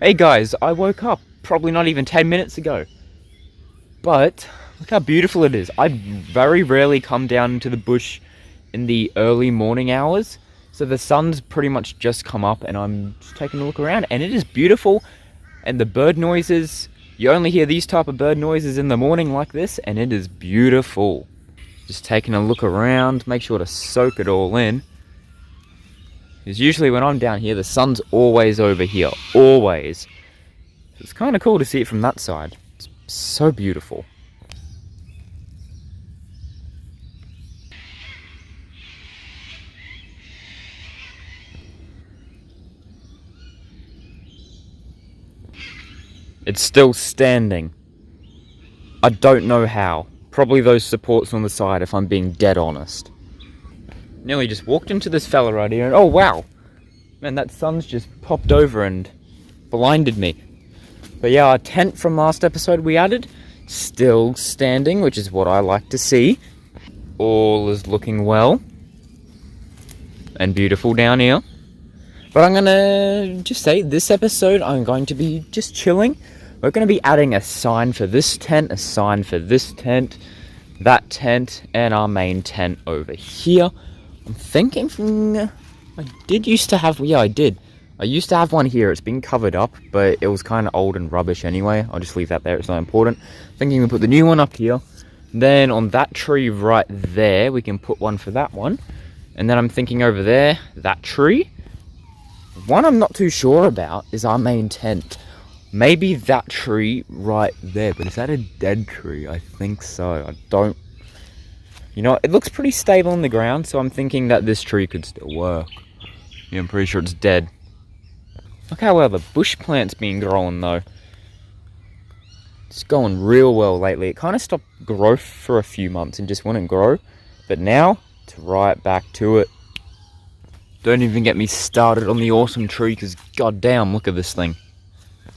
Hey guys, I woke up probably not even 10 minutes ago. But look how beautiful it is. I very rarely come down into the bush in the early morning hours. So the sun's pretty much just come up and I'm just taking a look around and it is beautiful. And the bird noises, you only hear these type of bird noises in the morning like this and it is beautiful. Just taking a look around, make sure to soak it all in. Because usually when I'm down here, the sun's always over here, always. So it's kind of cool to see it from that side. It's so beautiful. It's still standing. I don't know how. Probably those supports on the side if I'm being dead honest. Nearly just walked into this fella right here and oh wow! Man, that sun's just popped over and blinded me. But yeah, our tent from last episode we added, still standing, which is what I like to see. All is looking well. And beautiful down here. But I'm gonna just say, this episode I'm going to be just chilling. We're gonna be adding a sign for this tent, a sign for this tent, that tent, and our main tent over here. I'm thinking I did used to have, yeah I did. I used to have one here, it's been covered up, but it was kind of old and rubbish anyway. I'll just leave that there, it's not important. Thinking we put the new one up here. Then on that tree right there, we can put one for that one. And then I'm thinking over there, that tree. One I'm not too sure about is our main tent. Maybe that tree right there, but is that a dead tree? I think so. I don't... You know, it looks pretty stable on the ground, so I'm thinking that this tree could still work. Yeah, I'm pretty sure it's dead. Look how well the bush plant's been growing though. It's going real well lately. It kind of stopped growth for a few months and just wouldn't grow. But now, it's right back to it. Don't even get me started on the awesome tree, because goddamn, look at this thing.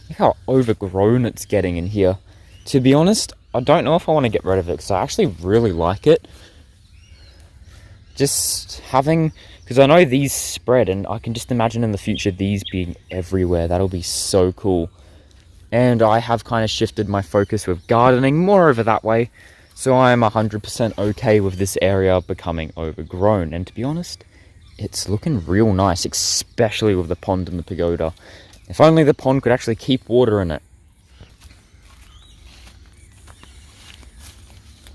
Look how overgrown it's getting in here. To be honest, I don't know if I want to get rid of it, because I actually really like it. Just having, because I know these spread, and I can just imagine in the future these being everywhere. That'll be so cool. And I have kind of shifted my focus with gardening more over that way. So I'm 100% okay with this area becoming overgrown. And to be honest, it's looking real nice, especially with the pond and the pagoda. If only the pond could actually keep water in it.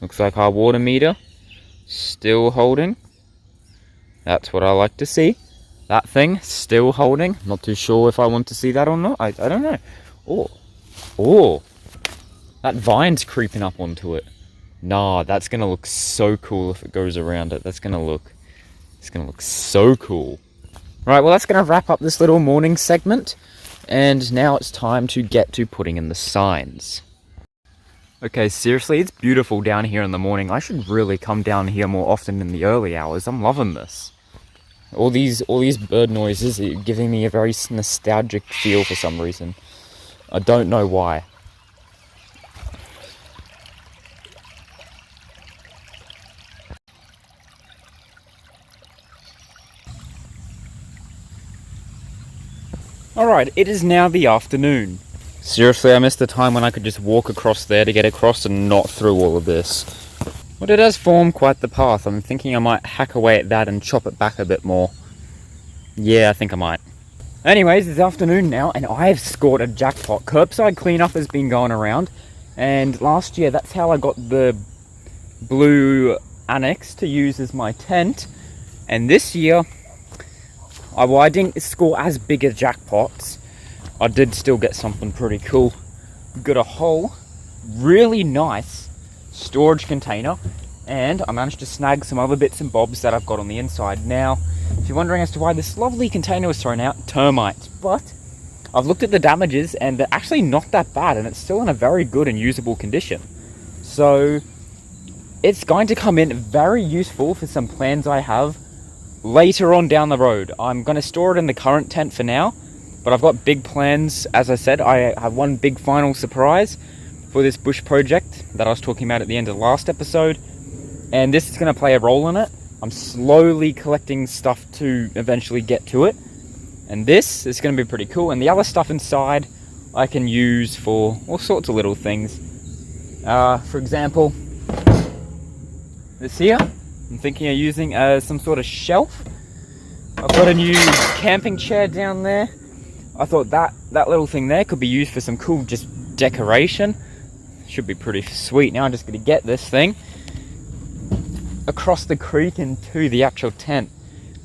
Looks like our water meter still holding. That's what I like to see. That thing still holding. Not too sure if I want to see that or not. I don't know. Oh, that vine's creeping up onto it. Nah, that's gonna look so cool if it goes around it. It's gonna look so cool. Right, well that's gonna wrap up this little morning segment. And now it's time to get to putting in the signs. Okay, seriously, it's beautiful down here in the morning. I should really come down here more often in the early hours. I'm loving this. All these bird noises are giving me a very nostalgic feel for some reason. I don't know why. Alright, it is now the afternoon. Seriously, I missed the time when I could just walk across there to get across and not through all of this. But it does form quite the path. I'm thinking I might hack away at that and chop it back a bit more. Yeah, I think I might. Anyways, it's afternoon now and I've scored a jackpot. Curbside cleanup has been going around. And last year, that's how I got the blue annex to use as my tent. And this year, I didn't score as big as jackpots. I did still get something pretty cool. Got a whole really nice storage container, and I managed to snag some other bits and bobs that I've got on the inside. Now, if you're wondering as to why this lovely container was thrown out, termites. But I've looked at the damages and they're actually not that bad, and it's still in a very good and usable condition. So it's going to come in very useful for some plans I have later on down the road. I'm going to store it in the current tent for now, but I've got big plans. As I said, I have one big final surprise for this bush project that I was talking about at the end of the last episode, and this is going to play a role in it. I'm slowly collecting stuff to eventually get to it, and this is going to be pretty cool. And the other stuff inside, I can use for all sorts of little things. For example, this here, I'm thinking of using as some sort of shelf. I've got a new camping chair down there. I thought that little thing there could be used for some cool just decoration. Should be pretty sweet. Now I'm just going to get this thing across the creek into the actual tent.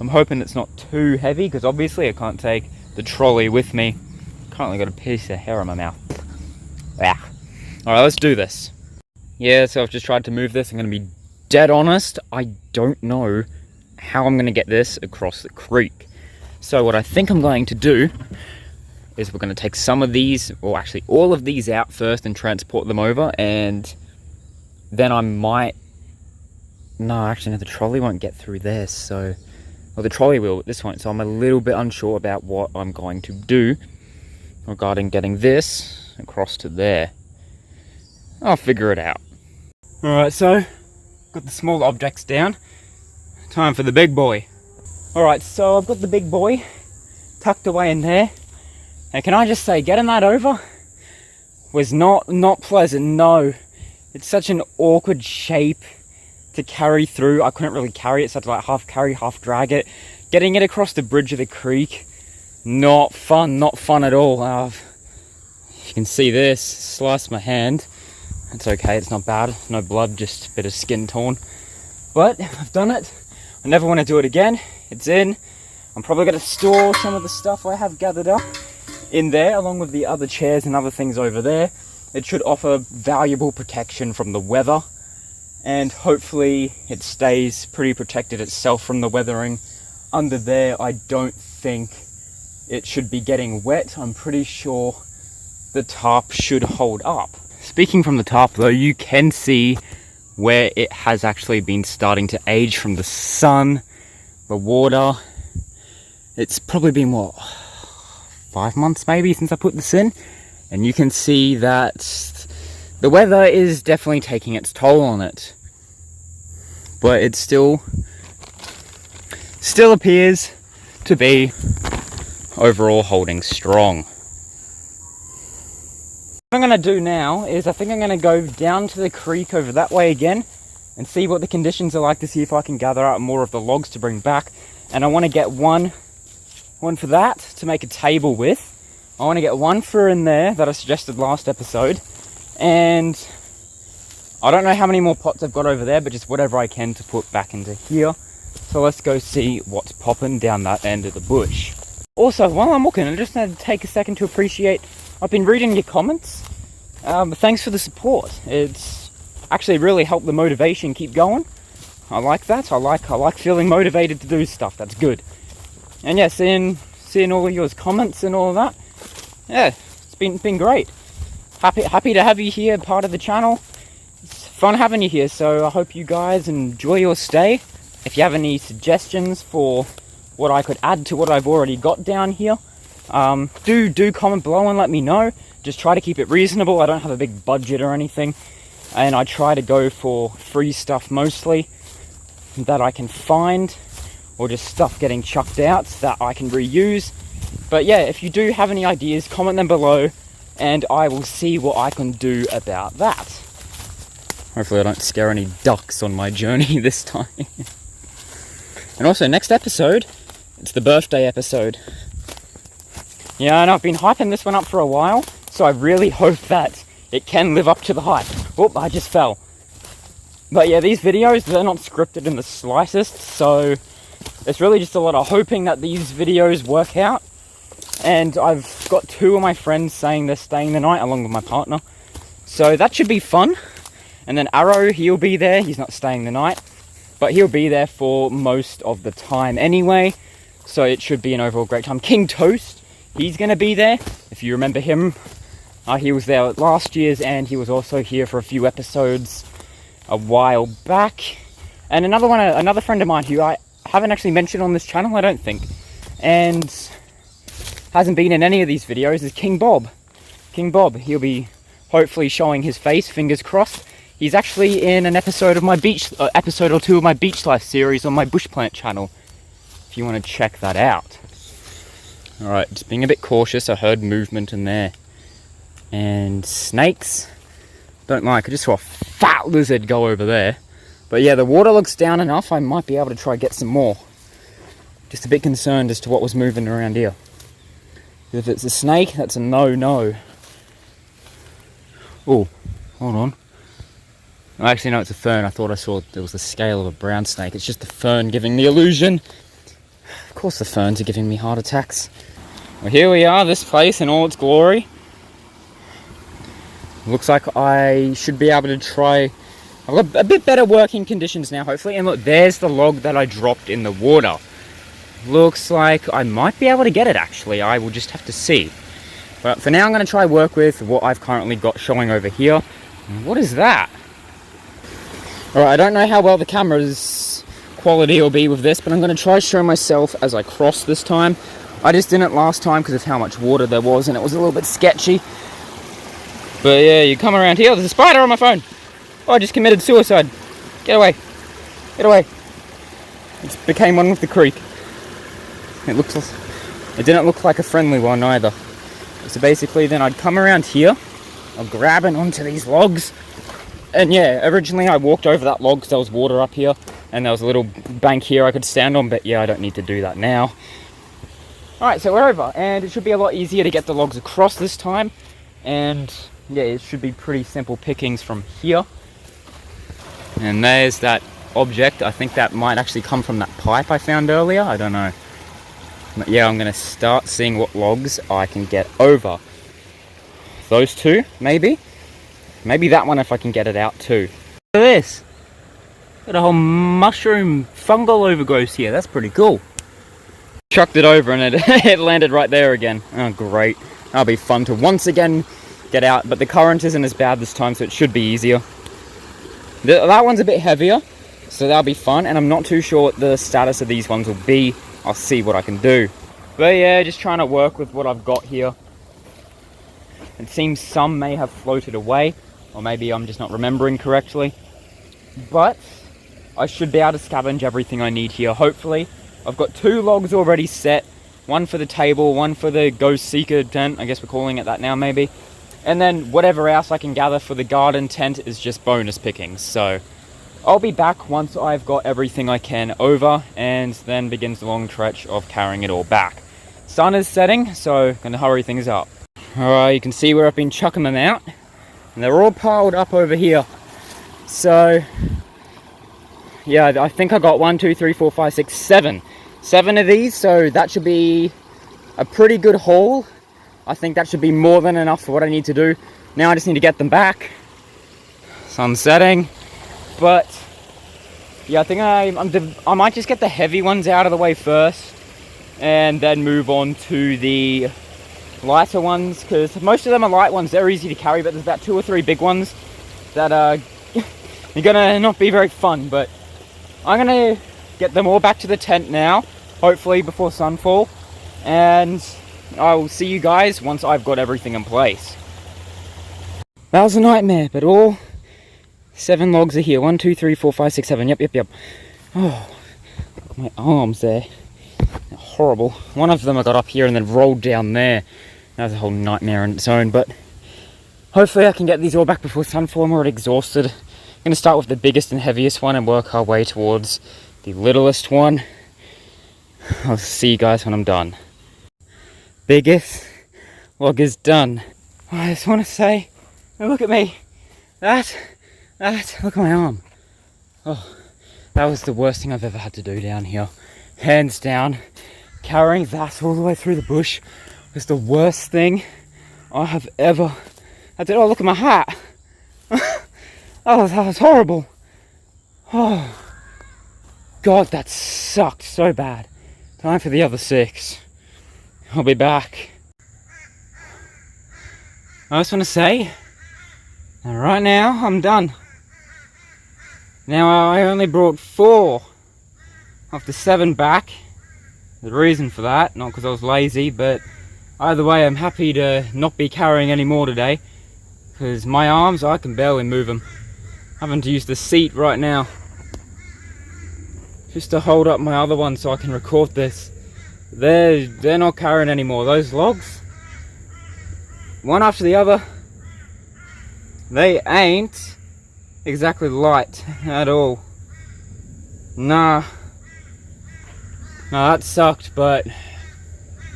I'm hoping it's not too heavy, because obviously I can't take the trolley with me. Currently got a piece of hair in my mouth. Ah. Alright, let's do this. Yeah, so I've just tried to move this. I'm going to be dead honest, I don't know how I'm going to get this across the creek. So what I think I'm going to do is we're going to take some of these, or actually all of these out first and transport them over, and then I might... No, actually no, the trolley won't get through this, so... Well, the trolley will, but this won't, so I'm a little bit unsure about what I'm going to do regarding getting this across to there. I'll figure it out. Alright, so, got the small objects down. Time for the big boy. Alright, so I've got the big boy tucked away in there. And can I just say, getting that over was not pleasant, no. It's such an awkward shape to carry through. I couldn't really carry it, so I had to like half carry, half drag it. Getting it across the bridge of the creek, not fun at all. You can see this, sliced my hand. It's okay, it's not bad, no blood, just a bit of skin torn. But I've done it. I never want to do it again. It's in. I'm probably going to store some of the stuff I have gathered up in there, along with the other chairs and other things over there. It should offer valuable protection from the weather, and hopefully it stays pretty protected itself from the weathering. Under there, I don't think it should be getting wet. I'm pretty sure the tarp should hold up. Speaking from the tarp though, you can see where it has actually been starting to age from the sun, the water. It's probably been, what, 5 months maybe since I put this in, and you can see that the weather is definitely taking its toll on it, but it still appears to be overall holding strong. What I'm going to do now is I think I'm going to go down to the creek over that way again and see what the conditions are like, to see if I can gather out more of the logs to bring back. And I want to get one for that to make a table with. I want to get one for in there that I suggested last episode, and I don't know how many more pots I've got over there, but just whatever I can to put back into here. So let's go see what's popping down that end of the bush. Also, while I'm looking, I just want to take a second to appreciate, I've been reading your comments. Thanks for the support. It's actually really helped the motivation keep going. I like that. I like feeling motivated to do stuff. That's good. And yeah, seeing all of your comments and all of that, yeah, it's been great. Happy to have you here, part of the channel. It's fun having you here, so I hope you guys enjoy your stay. If you have any suggestions for what I could add to what I've already got down here, do comment below and let me know. Just try to keep it reasonable. I don't have a big budget or anything, and I try to go for free stuff mostly that I can find, or just stuff getting chucked out that I can reuse. But yeah, if you do have any ideas, comment them below and I will see what I can do about that. Hopefully I don't scare any ducks on my journey this time. And also, next episode, it's the birthday episode. Yeah, and I've been hyping this one up for a while, so I really hope that it can live up to the hype. Oop, I just fell. But yeah, these videos, they're not scripted in the slightest, so it's really just a lot of hoping that these videos work out. And I've got 2 of my friends saying they're staying the night, along with my partner. So that should be fun. And then Arrow, he'll be there. He's not staying the night, but he'll be there for most of the time anyway. So it should be an overall great time. King Toast, he's going to be there. If you remember him, he was there at last year's, and he was also here for a few episodes a while back. And another friend of mine who I haven't actually mentioned on this channel, I don't think, and hasn't been in any of these videos, is King Bob. King Bob, he'll be hopefully showing his face, fingers crossed. He's actually in an episode of my episode or 2 of my beach life series on my bushplant channel, if you want to check that out. Alright, just being a bit cautious. I heard movement in there. And snakes. Don't like, I just saw a fat lizard go over there. But yeah, the water looks down enough, I might be able to try get some more. Just a bit concerned as to what was moving around here. If it's a snake, that's a no-no. Oh, hold on. Actually, no, it's a fern. I thought I saw there was the scale of a brown snake. It's just the fern giving the illusion. Of course the ferns are giving me heart attacks. Well, here we are, this place in all its glory. Looks like I should be able to try... I've got a bit better working conditions now, hopefully. And look, there's the log that I dropped in the water. Looks like I might be able to get it, actually. I will just have to see. But for now, I'm going to try work with what I've currently got showing over here. And what is that? Alright, I don't know how well the camera's quality will be with this, but I'm going to try show myself as I cross this time. I just didn't last time because of how much water there was, and it was a little bit sketchy. But yeah, you come around here, there's a spider on my phone. Oh, I just committed suicide. Get away. Get away. It became one with the creek. It didn't look like a friendly one either. So basically then I'd come around here, I'll grab it onto these logs, and yeah, originally I walked over that log because there was water up here, and there was a little bank here I could stand on, but yeah, I don't need to do that now. Alright, so we're over, and it should be a lot easier to get the logs across this time, and yeah, it should be pretty simple pickings from here. And there's that object. I think that might actually come from that pipe I found earlier, I don't know. But yeah, I'm going to start seeing what logs I can get over. Those two, maybe. Maybe that one if I can get it out too. Look at this. Got a whole mushroom fungal overgrowth here. That's pretty cool. Chucked it over and it landed right there again. Oh, great. That'll be fun to once again get out. But the current isn't as bad this time, so it should be easier. That one's a bit heavier, so that'll be fun. And I'm not too sure what the status of these ones will be. I'll see what I can do. But yeah, just trying to work with what I've got here. It seems some may have floated away, or maybe I'm just not remembering correctly. But I should be able to scavenge everything I need here, hopefully. I've got 2 logs already set. One for the table, one for the Ghost Seeker tent. I guess we're calling it that now, maybe. And then whatever else I can gather for the garden tent is just bonus pickings. So I'll be back once I've got everything I can over, and then begins the long stretch of carrying it all back. Sun is setting, so gonna hurry things up. Alright, you can see where I've been chucking them out, and they're all piled up over here. So yeah, I think I got 1, 2, 3, 4, 5, 6, 7. 7 of these, so that should be a pretty good haul. I think that should be more than enough for what I need to do. Now I just need to get them back. Sun's setting. But yeah, I think I might just get the heavy ones out of the way first, and then move on to the lighter ones, because most of them are light ones. They're easy to carry, but there's about 2 or 3 big ones that are gonna not be very fun. But I'm gonna get them all back to the tent now, hopefully before sunfall, and I will see you guys once I've got everything in place. That was a nightmare, but all 7 logs are here. 1, 2, 3, 4, 5, 6, 7. Yep. Oh, my arms there. They're horrible. One of them I got up here and then rolled down there. That was a whole nightmare on its own, but hopefully I can get these all back before sunfall. I'm already exhausted. I'm going to start with the biggest and heaviest one and work our way towards the littlest one. I'll see you guys when I'm done. Biggest log is done. I just want to say, look at me. Look at my arm. Oh, that was the worst thing I've ever had to do down here. Hands down. Carrying that all the way through the bush was the worst thing I have ever had to do. Oh, look at my hat. Oh, that was horrible. Oh, God, that sucked so bad. Time for the other 6. I'll be back. I just want to say, right now, I'm done. Now, I only brought 4 of the 7 back. The reason for that, not because I was lazy, but either way, I'm happy to not be carrying any more today, because my arms, I can barely move them. Having to use the seat right now just to hold up my other one so I can record this. They're not carrying anymore. Those logs, one after the other, They ain't exactly light at all. Nah, that sucked, but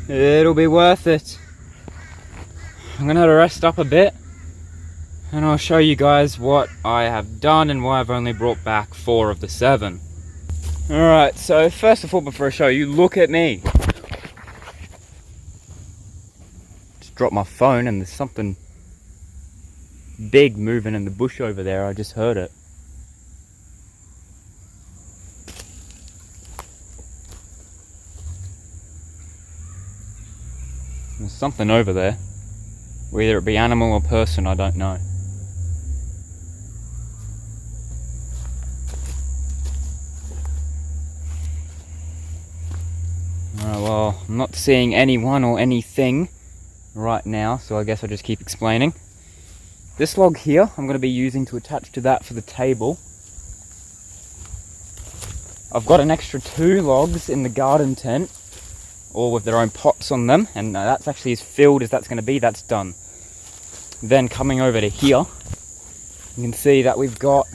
it'll be worth it. I'm gonna have to rest up a bit, and I'll show you guys what I have done and why I've only brought back 4 of the 7. Alright, so first of all, before I show you, look at me. Just dropped my phone and there's something big moving in the bush over there. I just heard it. There's something over there. Whether it be animal or person, I don't know. Alright, well, I'm not seeing anyone or anything right now, so I guess I'll just keep explaining. This log here, I'm going to be using to attach to that for the table. I've got an extra 2 logs in the garden tent, all with their own pots on them, and that's actually as filled as that's going to be. That's done. Then coming over to here, you can see that we've got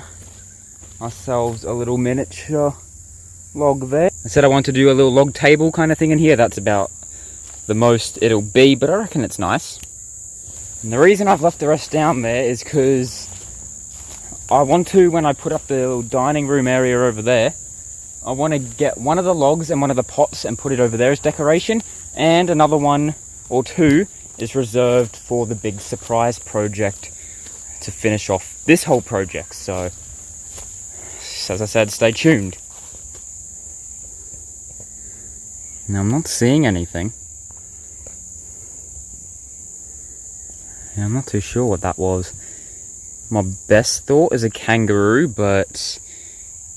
ourselves a little miniature log there. I said I want to do a little log table kind of thing in here. That's about the most it'll be, but I reckon it's nice. And the reason I've left the rest down there is because I want to, when I put up the little dining room area over there, I want to get one of the logs and one of the pots and put it over there as decoration, and another 1 or 2 is reserved for the big surprise project to finish off this whole project. So, as I said, stay tuned. Now, I'm not seeing anything. Yeah, I'm not too sure what that was. My best thought is a kangaroo, but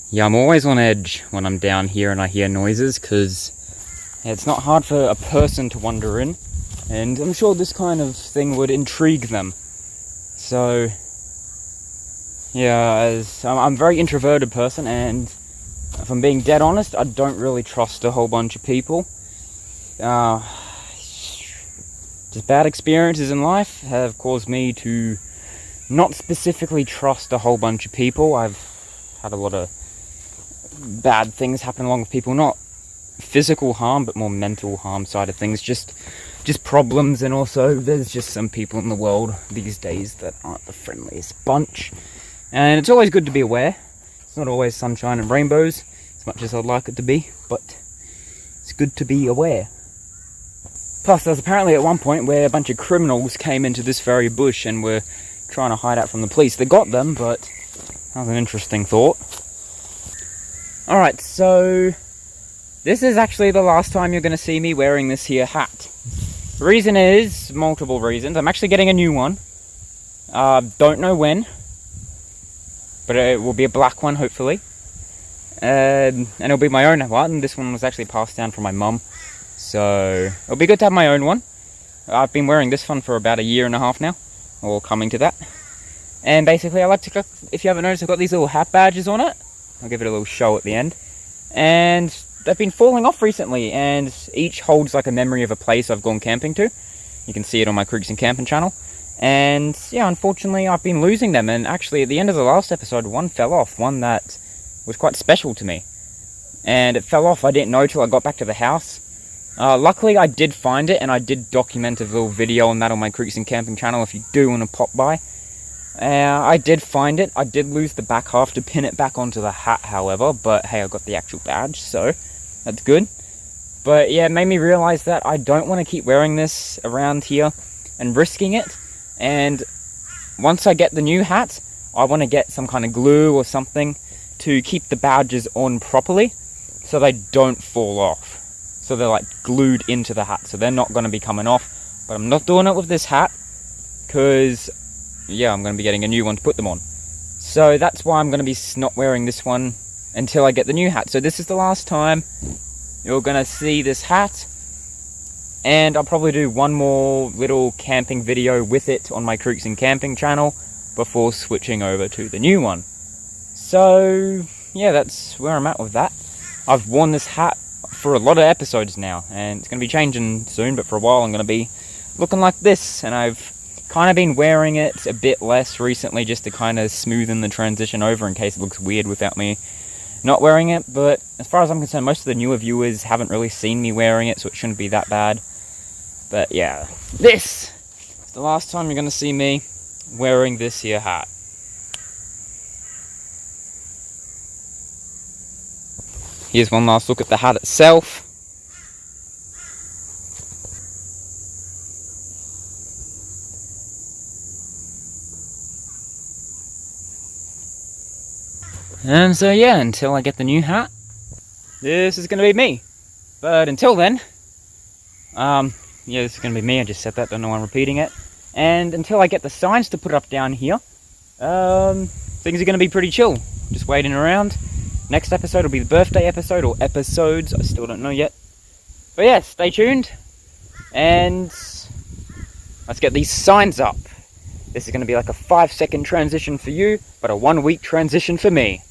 yeah, I'm always on edge when I'm down here and I hear noises, because it's not hard for a person to wander in, and I'm sure this kind of thing would intrigue them. So yeah, as I'm a very introverted person, and if I'm being dead honest, I don't really trust a whole bunch of people. Just bad experiences in life have caused me to not specifically trust a whole bunch of people. I've had a lot of bad things happen along with people, not physical harm, but more mental harm side of things, just problems. And also there's just some people in the world these days that aren't the friendliest bunch, and it's always good to be aware. It's not always sunshine and rainbows as much as I'd like it to be, but it's good to be aware. Plus, there was apparently at one point where a bunch of criminals came into this very bush and were trying to hide out from the police. They got them, but that was an interesting thought. Alright, so this is actually the last time you're going to see me wearing this here hat. The reason is multiple reasons. I'm actually getting a new one. Don't know when, but it will be a black one, hopefully. And it'll be my own one. This one was actually passed down from my mum. So it'll be good to have my own one. I've been wearing this one for about 1.5 years now, or coming to that. And basically, I like to, if you haven't noticed, I've got these little hat badges on it. I'll give it a little show at the end. And they've been falling off recently, and each holds like a memory of a place I've gone camping to. You can see it on my Creeks and Camping channel. And yeah, unfortunately, I've been losing them. And actually, at the end of the last episode, one fell off, one that was quite special to me. And it fell off, I didn't know till I got back to the house. Luckily, I did find it, and I did document a little video on that on my Creeks and Camping channel if you do want to pop by. I did find it. I did lose the back half to pin it back onto the hat, however, but hey, I got the actual badge, so that's good. But yeah, it made me realize that I don't want to keep wearing this around here and risking it. And once I get the new hat, I want to get some kind of glue or something to keep the badges on properly so they don't fall off. So they're like glued into the hat, so they're not going to be coming off. But I'm not doing it with this hat, because yeah, I'm going to be getting a new one to put them on. So that's why I'm going to be not wearing this one until I get the new hat. So this is the last time you're going to see this hat, and I'll probably do one more little camping video with it on my Creeks and Camping channel before switching over to the new one. So yeah, that's where I'm at with that. I've worn this hat for a lot of episodes now, and it's going to be changing soon, but for a while I'm going to be looking like this, and I've kind of been wearing it a bit less recently just to kind of smoothen the transition over in case it looks weird without me not wearing it. But as far as I'm concerned, most of the newer viewers haven't really seen me wearing it, so it shouldn't be that bad. But yeah, this is the last time you're going to see me wearing this here hat. Here's one last look at the hat itself. And so yeah, until I get the new hat, this is going to be me. But until then, yeah, this is going to be me. I just said that, don't know why I'm repeating it. And until I get the signs to put up down here, things are going to be pretty chill. Just waiting around. Next episode will be the birthday episode, or episodes, I still don't know yet. But yeah, stay tuned. And let's get these signs up. This is going to be like a 5-second transition for you, but a 1-week transition for me.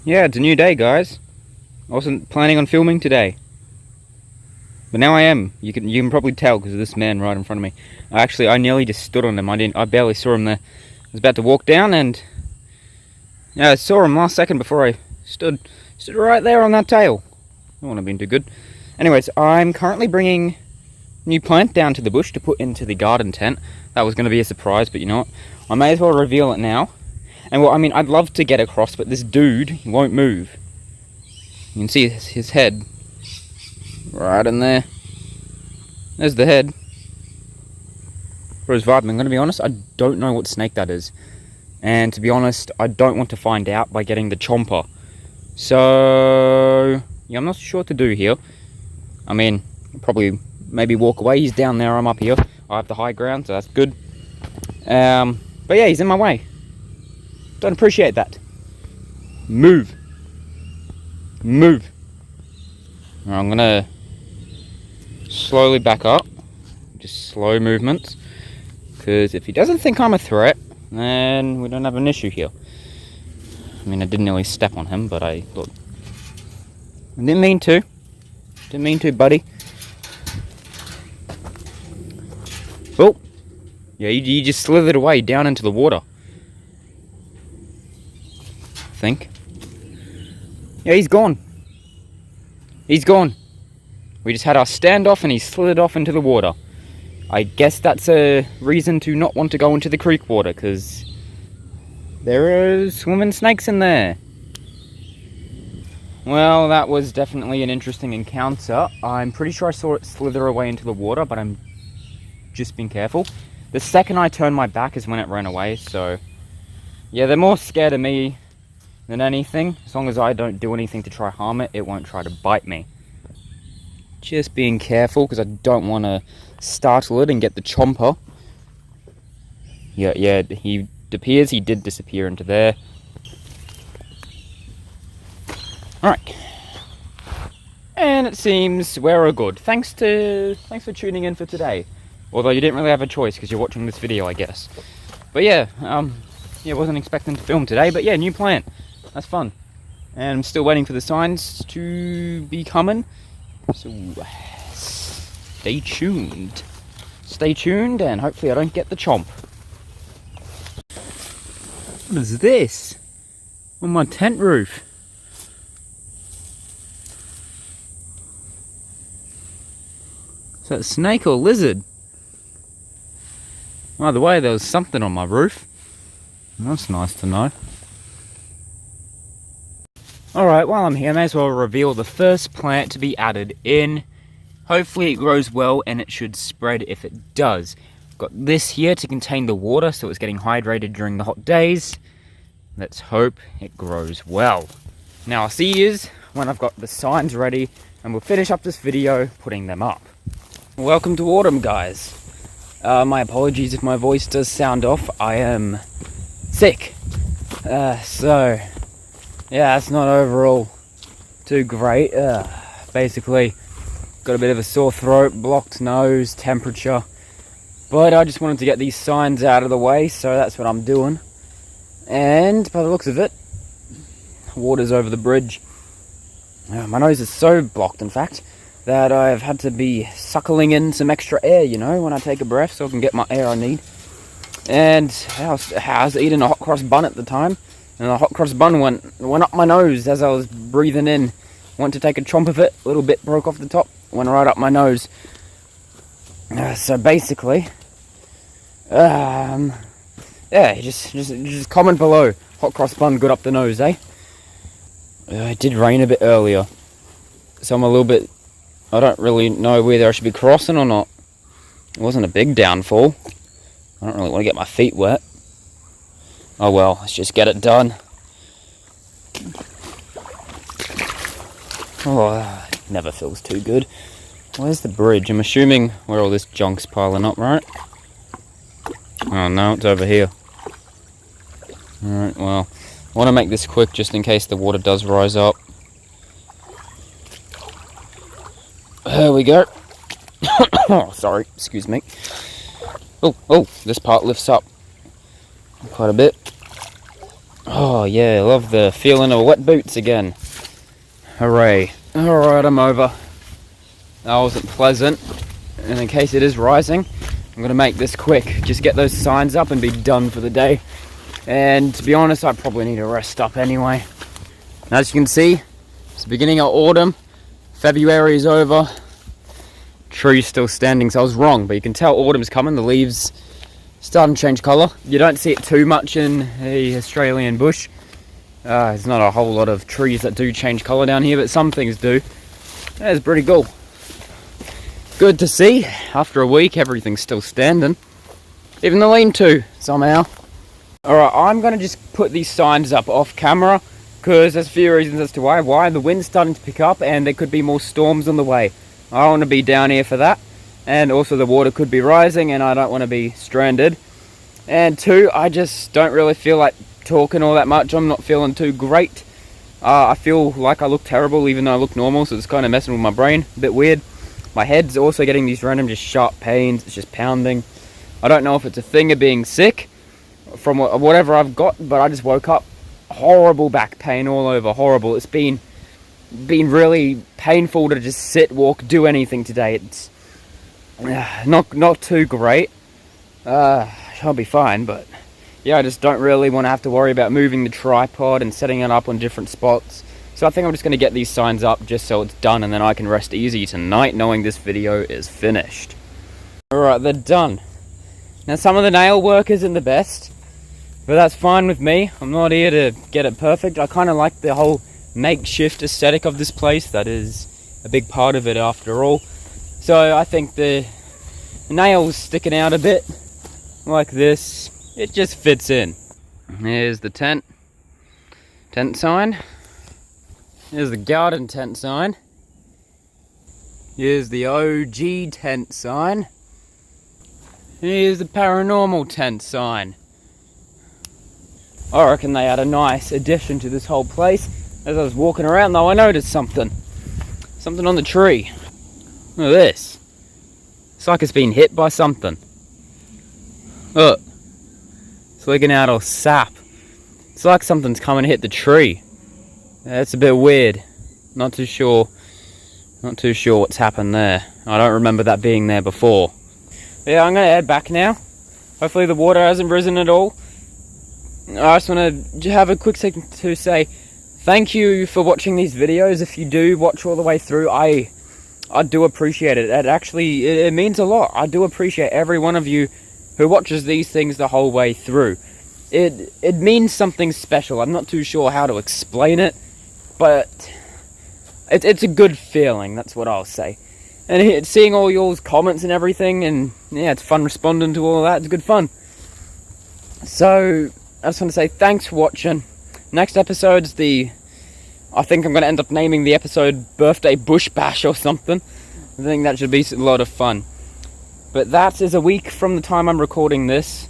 Yeah, it's a new day, guys. I wasn't planning on filming today, but now I am. You can probably tell because of this man right in front of me. Actually, I nearly just stood on him. I barely saw him there. I was about to walk down, and yeah, I saw him last second before I stood right there on that tail. I wouldn't have been too good. Anyways, I'm currently bringing a new plant down to the bush to put into the garden tent. That was going to be a surprise, but you know what? I may as well reveal it now. And well, I mean, I'd love to get across, but this dude, he won't move. You can see his head right in there. There's the head. For his vibe, I'm going to be honest, I don't know what snake that is. And to be honest, I don't want to find out by getting the chomper. So yeah, I'm not sure what to do here. I mean, probably maybe walk away. He's down there, I'm up here. I have the high ground, so that's good. But yeah, he's in my way. Don't appreciate that. Move. Move. I'm gonna slowly back up. Just slow movements. Because if he doesn't think I'm a threat, then we don't have an issue here. I mean, I didn't nearly step on him, but I thought... I didn't mean to. Didn't mean to, buddy. Oh. Yeah, you just slithered away down into the water. I think. Yeah, he's gone. He's gone. We just had our standoff and he slithered off into the water. I guess that's a reason to not want to go into the creek water, because there are swimming snakes in there. Well, that was definitely an interesting encounter. I'm pretty sure I saw it slither away into the water, but I'm just being careful. The second I turned my back is when it ran away, so... yeah, they're more scared of me than anything. As long as I don't do anything to try harm it, it won't try to bite me. Just being careful, because I don't want to startle it and get the chomper. Yeah, it appears he did disappear into there. Alright. And it seems we're all good. Thanks for tuning in for today. Although you didn't really have a choice because you're watching this video, I guess. But yeah, yeah, wasn't expecting to film today, but yeah, new plant. That's fun. And I'm still waiting for the signs to be coming. So stay tuned. Stay tuned, and hopefully I don't get the chomp. What is this? On my tent roof. Is that a snake or lizard? Either way, there was something on my roof. That's nice to know. Alright, while I'm here, I may as well reveal the first plant to be added in. Hopefully it grows well, and it should spread if it does. I've got this here to contain the water, so it's getting hydrated during the hot days. Let's hope it grows well. Now I'll see you when I've got the signs ready, and we'll finish up this video putting them up. Welcome to autumn, guys. My apologies if my voice does sound off. I am sick. So, yeah, it's not overall too great. Basically, got a bit of a sore throat, blocked nose, temperature. But I just wanted to get these signs out of the way, so that's what I'm doing. And by the looks of it, water's over the bridge. My nose is so blocked, in fact. that I've had to be suckling in some extra air, you know, when I take a breath, so I can get my air I need. And I was eating a hot cross bun at the time, and the hot cross bun went up my nose as I was breathing in. Went to take a chomp of it, a little bit broke off the top, went right up my nose. So basically, yeah, just comment below. Hot cross bun, good up the nose, eh? It did rain a bit earlier, so I'm a little bit, I don't really know whether I should be crossing or not. It wasn't a big downfall. I don't really want to get my feet wet. Oh well, let's just get it done. Oh, it never feels too good. Where's the bridge? I'm assuming where all this junk's piling up, right? Oh no, it's over here. Alright, well, I want to make this quick just in case the water does rise up. There we go. Oh, sorry, excuse me. Oh, this part lifts up quite a bit. Oh yeah, I love the feeling of wet boots again. Hooray. Alright, I'm over. That wasn't pleasant. And in case it is rising, I'm going to make this quick. Just get those signs up and be done for the day. And to be honest, I probably need to rest up anyway. As you can see, it's the beginning of autumn. February is over. Tree's still standing, so I was wrong. But you can tell autumn's coming. The leaves starting to change colour. You don't see it too much in the Australian bush. There's not a whole lot of trees that do change colour down here, but some things do. That's pretty cool. Good to see. After a week, everything's still standing. Even the lean-to, somehow. Alright, I'm going to just put these signs up off camera, because there's a few reasons as to why. Why, the wind's starting to pick up, and there could be more storms on the way. I don't want to be down here for that. And also the water could be rising, and I don't want to be stranded. And two, I just don't really feel like talking all that much. I'm not feeling too great. I feel like I look terrible even though I look normal, so it's kind of messing with my brain. A bit weird. My head's also getting these random just sharp pains. It's just pounding. I don't know if it's a thing of being sick from whatever I've got, but I just woke up. Horrible back pain all over. Horrible. It's been really painful to just sit, walk, do anything today. It's not too great. I'll be fine, but yeah, I just don't really want to have to worry about moving the tripod and setting it up on different spots. So I think I'm just going to get these signs up just so it's done, and then I can rest easy tonight knowing this video is finished. Alright, they're done. Now some of the nail work isn't the best, but that's fine with me. I'm not here to get it perfect. I kind of like the whole makeshift aesthetic of this place. That is a big part of it after all. So I think the nails sticking out a bit like this, it just fits in. Here's the tent sign. Here's the garden tent sign. Here's the OG tent sign. Here's the paranormal tent sign. I reckon they had a nice addition to this whole place. As I was walking around though, I noticed something on the tree. Look at this. It's like it's been hit by something. Look. It's leaking out all sap. It's like something's come and hit the tree. That's a bit weird. Not too sure what's happened there. I don't remember that being there before. But yeah, I'm going to head back now. Hopefully the water hasn't risen at all. I just want to have a quick second to say thank you for watching these videos. If you do watch all the way through, I do appreciate it. It means a lot. I do appreciate every one of you who watches these things the whole way through. It means something special. I'm not too sure how to explain it, but it's a good feeling, that's what I'll say. And seeing all y'all's comments and everything, and yeah, it's fun responding to all that. It's good fun. So I just want to say thanks for watching. Next episode's I think I'm going to end up naming the episode Birthday Bush Bash or something. I think that should be a lot of fun. But that is a week from the time I'm recording this.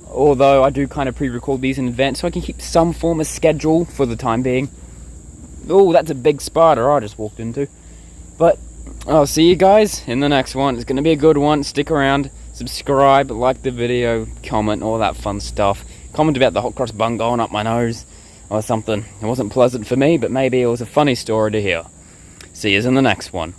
Although I do kind of pre-record these in advance so I can keep some form of schedule for the time being. Oh, that's a big spider I just walked into. But I'll see you guys in the next one. It's going to be a good one. Stick around, subscribe, like the video, comment, all that fun stuff. Comment about the hot cross bun going up my nose or something. It wasn't pleasant for me, but maybe it was a funny story to hear. See you in the next one.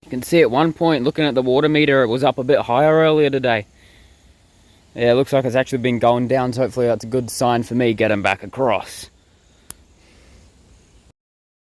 You can see at one point, looking at the water meter, it was up a bit higher earlier today. Yeah, it looks like it's actually been going down, so hopefully that's a good sign for me getting back across.